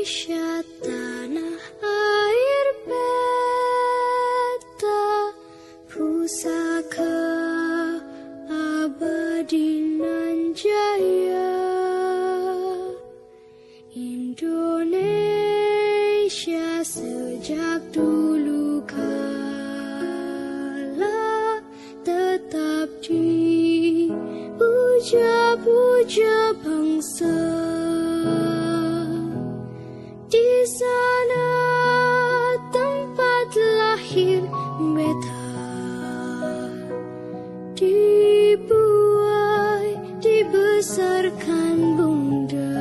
Indonesia tanah air beta, pusaka abadi nan jaya. Indonesia sejak dulu kala tetap dipuja-puja bangsa. Di sana tempat lahir beta, dibuai, dibesarkan bunda,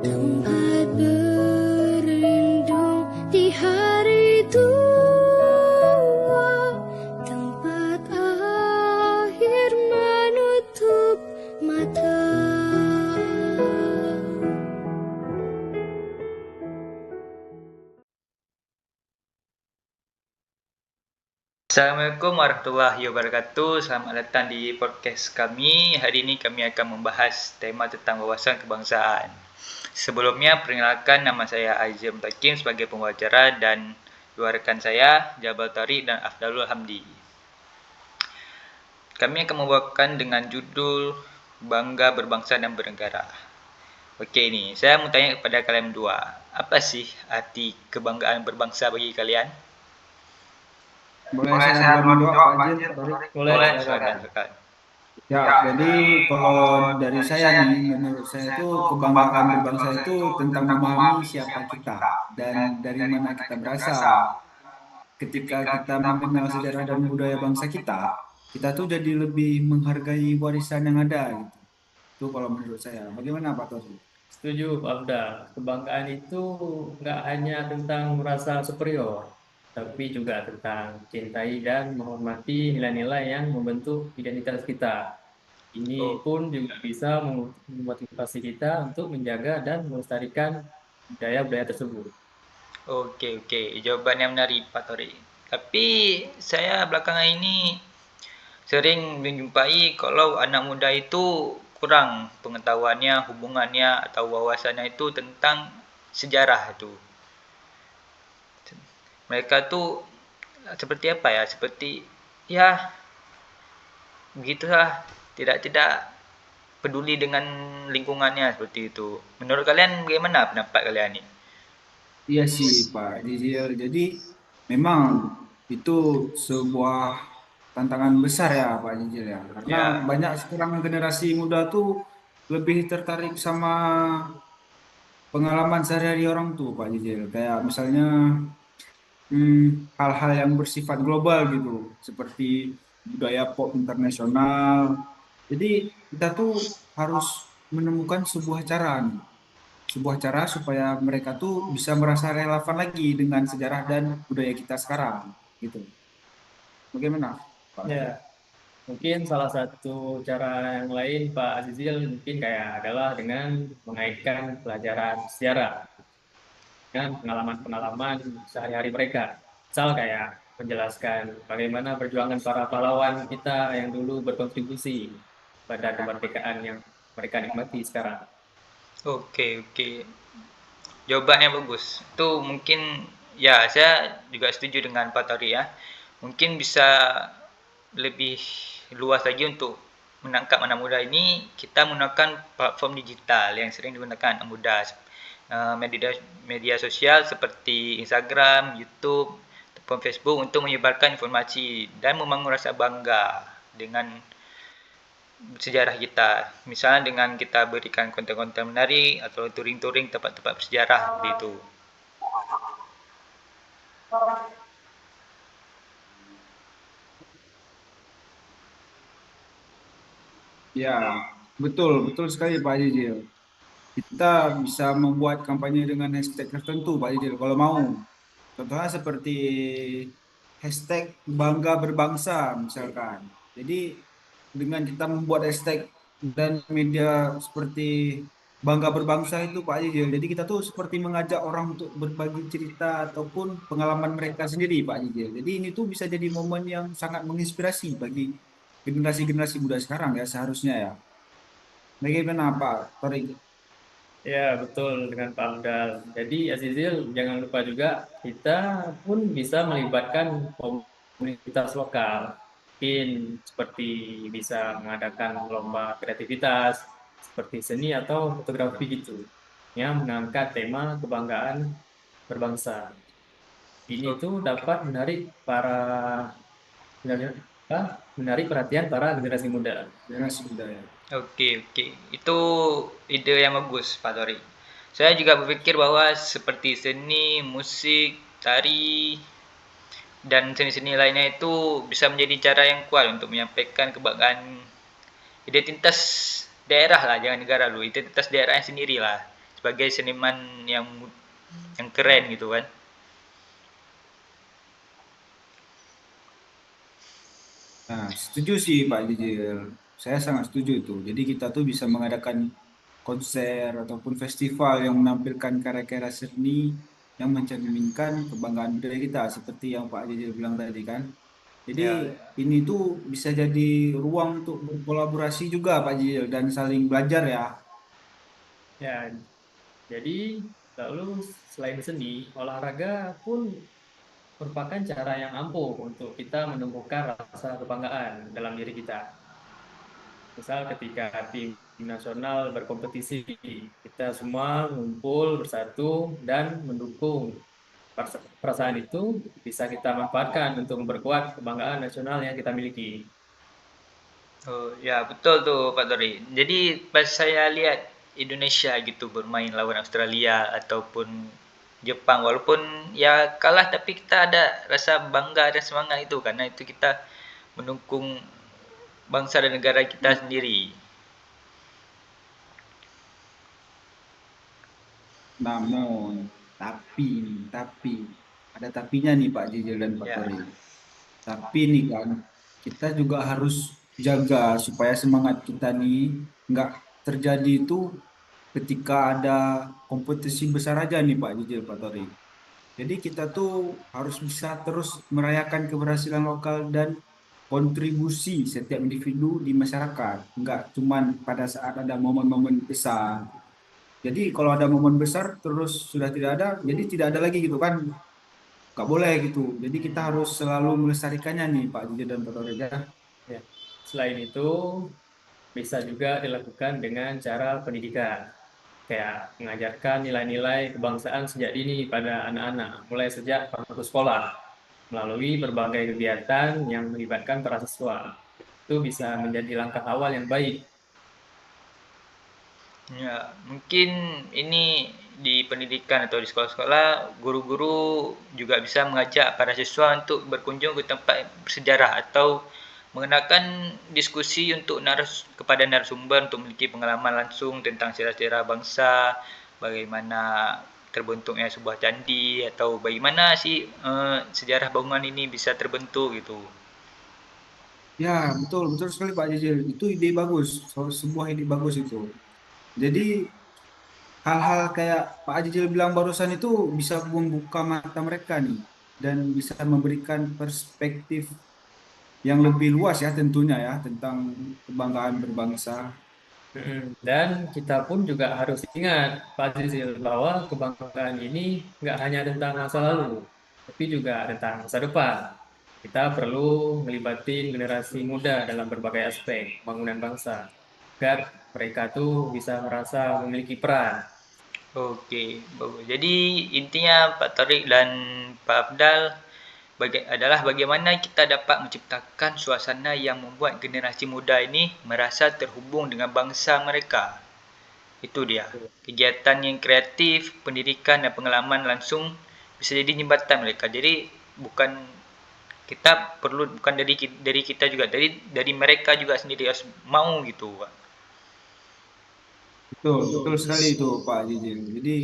tempat berlindung di hari tua, tempat akhir menutup mata. Assalamualaikum warahmatullahi wabarakatuh. Selamat datang di podcast kami. Hari ini kami akan membahas tema tentang wawasan kebangsaan. Sebelumnya, perkenalkan nama saya Aizim Takim sebagai pembicara dan dua rekan saya, Jabal Tariq dan Afdalul Hamdi. Kami akan membawakan dengan judul Bangga Berbangsa dan Bernegara. Okey ni, saya mau tanya kepada kalian berdua. Apa sih arti kebanggaan berbangsa bagi kalian? Boleh saya duluan menjawab Pak Jil, Pak Torik? Boleh, silakan. Ya, jadi kalau dari saya nih, menurut saya itu kebanggaan berbangsa itu tentang memahami siapa kita dan dari mana kita berasal. Ketika kita mengenal sejarah dan budaya bangsa kita tuh jadi lebih menghargai warisan yang ada gitu. Itu kalau menurut saya. Bagaimana Pak Torik? Setuju, Pak Afda. Kebanggaan itu nggak hanya tentang merasa superior, tapi juga tentang cintai dan menghormati nilai-nilai yang membentuk identitas kita. Ini pun juga bisa memotivasi kita untuk menjaga dan melestarikan budaya-budaya tersebut. Okey. Jawapan yang menarik, Pak Torik. Tapi saya belakangan ini sering menjumpai kalau anak muda itu kurang pengetahuannya, hubungannya atau wawasannya itu tentang sejarah itu. Mereka tu seperti apa ya? Seperti ya begitulah, tidak peduli dengan lingkungannya seperti itu. Menurut kalian bagaimana pendapat kalian ni? Iya sih Pak Jizil. Jadi memang itu sebuah tantangan besar ya Pak Jizil ya. Karena Ya, banyak sekarang generasi muda tuh lebih tertarik sama pengalaman sehari-hari orang tuh Pak Jizil. Kayak misalnya hal-hal yang bersifat global gitu. Seperti budaya pop internasional. Jadi kita tuh harus menemukan sebuah cara supaya mereka tuh bisa merasa relevan lagi dengan sejarah dan budaya kita sekarang gitu. Bagaimana Pak Torik? Ya, mungkin salah satu cara yang lain Pak Azizil mungkin kayak adalah dengan mengaitkan pelajaran sejarah dengan pengalaman-pengalaman sehari-hari mereka. Misal kayak menjelaskan bagaimana perjuangan para pahlawan kita yang dulu berkontribusi pada kemerdekaan yang mereka nikmati sekarang. okey. Jawapannya bagus. Tu mungkin ya saya juga setuju dengan Pak Tari ya. Mungkin bisa lebih luas lagi untuk menangkap anak muda ini, kita menggunakan platform digital yang sering digunakan anak muda. Media sosial seperti Instagram, YouTube, ataupun Facebook untuk menyebarkan informasi dan membangun rasa bangga dengan sejarah kita. Misalnya dengan kita berikan konten-konten menarik atau touring-touring tempat-tempat bersejarah begitu. Ya, betul, betul sekali Pak Jijil. Kita bisa membuat kampanye dengan hashtag tertentu Pak Jijil kalau mau. Contohnya seperti hashtag bangga berbangsa misalkan. Jadi dengan kita membuat hashtag dan media seperti bangga berbangsa itu Pak Jijil. Jadi kita tuh seperti mengajak orang untuk berbagi cerita ataupun pengalaman mereka sendiri Pak Jijil. Jadi ini tuh bisa jadi momen yang sangat menginspirasi bagi generasi-generasi muda sekarang ya seharusnya ya. Bagaimana Pak Torik? Ya, betul dengan Pak Amdal. Jadi, Azizil, jangan lupa juga kita pun bisa melibatkan komunitas lokal. Mungkin seperti bisa mengadakan lomba kreativitas, seperti seni atau fotografi gitu, yang mengangkat tema kebanggaan berbangsa. Ini O- tuh dapat menarik perhatian para generasi muda. generasi budaya. Oke, oke. Itu ide yang bagus, Pak Tori. Saya juga berpikir bahwa seperti seni, musik, tari, dan seni-seni lainnya itu bisa menjadi cara yang kuat untuk menyampaikan kebanggaan identitas daerah lah, jangan negara dulu, identitas daerahnya sendiri lah, sebagai seniman yang keren gitu kan. Nah, setuju sih Pak Jijil. Saya sangat setuju itu. Jadi kita tuh bisa mengadakan konser ataupun festival yang menampilkan karya-karya seni yang mencerminkan kebanggaan budaya kita, seperti yang Pak Jijil bilang tadi kan. Jadi Ya, ini tuh bisa jadi ruang untuk berkolaborasi juga Pak Jijil dan saling belajar ya. Ya, jadi lalu selain seni, olahraga pun merupakan cara yang ampuh untuk kita menumbuhkan rasa kebanggaan dalam diri kita. Misal ketika tim nasional berkompetisi, kita semua ngumpul bersatu dan mendukung. Perasaan itu bisa kita manfaatkan untuk memperkuat kebanggaan nasional yang kita miliki. oh ya betul tuh Pak Tori. Jadi pas saya lihat Indonesia gitu bermain lawan Australia ataupun Jepang, walaupun ya kalah tapi kita ada rasa bangga dan semangat itu karena itu kita mendukung bangsa dan negara kita sendiri. Namun, tapi ada tapinya nih Pak Jijil dan Pak Ya. Tori. Tapi nih kan, kita juga harus jaga supaya semangat kita nih nggak terjadi itu ketika ada kompetisi besar aja nih Pak Jijil, Pak Tori. Jadi kita tuh harus bisa terus merayakan keberhasilan lokal dan kontribusi setiap individu di masyarakat. Nggak cuman pada saat ada momen-momen besar. Jadi kalau ada momen besar terus sudah tidak ada, jadi tidak ada lagi gitu kan. Nggak boleh gitu. Jadi kita harus selalu melestarikannya nih Pak Jijil dan Pak Tori ya. Ya. Selain itu, bisa juga dilakukan dengan cara pendidikan, kayak mengajarkan nilai-nilai kebangsaan sejak dini pada anak-anak, mulai sejak bangku sekolah, melalui berbagai kegiatan yang melibatkan para siswa. Itu bisa menjadi langkah awal yang baik. Ya, mungkin ini di pendidikan atau di sekolah-sekolah, guru-guru juga bisa mengajak para siswa untuk berkunjung ke tempat bersejarah atau mengenakan diskusi untuk kepada narasumber untuk memiliki pengalaman langsung tentang sejarah-sejarah bangsa, bagaimana terbentuknya sebuah candi atau bagaimana sih sejarah bangunan ini bisa terbentuk gitu. Ya, betul, betul sekali Pak Jijil. Itu ide bagus, sebuah ide bagus itu. Jadi hal-hal kayak Pak Jijil bilang barusan itu bisa membuka mata mereka nih dan bisa memberikan perspektif yang lebih luas ya tentunya ya tentang kebanggaan berbangsa. Dan kita pun juga harus ingat, Pak Zizil, bahwa kebanggaan ini nggak hanya tentang masa lalu, tapi juga tentang masa depan. Kita perlu melibatkan generasi muda dalam berbagai aspek bangunan bangsa, agar mereka tuh bisa merasa memiliki peran. Okey, bagus. Jadi intinya Pak Tariq dan Pak Afdal adalah bagaimana kita dapat menciptakan suasana yang membuat generasi muda ini merasa terhubung dengan bangsa mereka. Itu dia. Kegiatan yang kreatif, pendidikan dan pengalaman langsung bisa jadi jembatan mereka. Jadi bukan kita perlu bukan dari kita juga, dari mereka juga sendiri harus mau gitu, Pak. Betul, betul sekali itu Pak Jijil. Jadi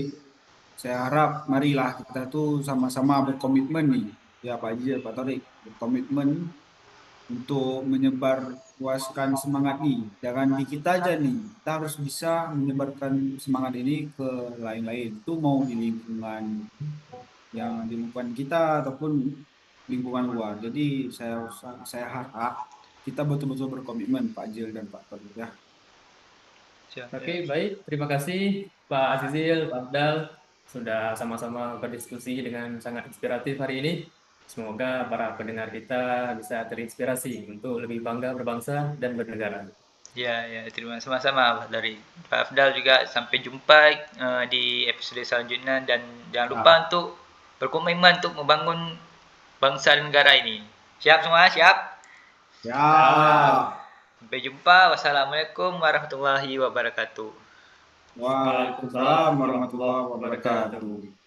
saya harap marilah kita tuh sama-sama berkomitmen nih, ya Pak Jijil, Pak Torik, berkomitmen untuk menyebar luaskan semangat nih. Jangan di kita aja nih, kita harus bisa menyebarkan semangat ini ke lain-lain. Itu mau di lingkungan yang di lingkungan kita ataupun lingkungan luar. Jadi saya harap kita betul-betul berkomitmen Pak Jil dan Pak Torik ya. Siap, Oke, siap. baik. Terima kasih Pak Azizil, Pak Abdal, sudah sama-sama berdiskusi dengan sangat inspiratif hari ini. Semoga para pendengar kita bisa terinspirasi untuk lebih bangga berbangsa dan bernegara. Ya, ya, terima sama-sama dari Pak Afdal juga. Sampai jumpa di episode selanjutnya dan jangan lupa Ah, untuk berkomitmen untuk membangun bangsa dan negara ini. Siap semua? Siap? Ya. siap. Sampai jumpa. Wassalamualaikum warahmatullahi wabarakatuh. Waalaikumsalam Waalaikumsalam warahmatullahi warahmatullahi wabarakatuh. wabarakatuh.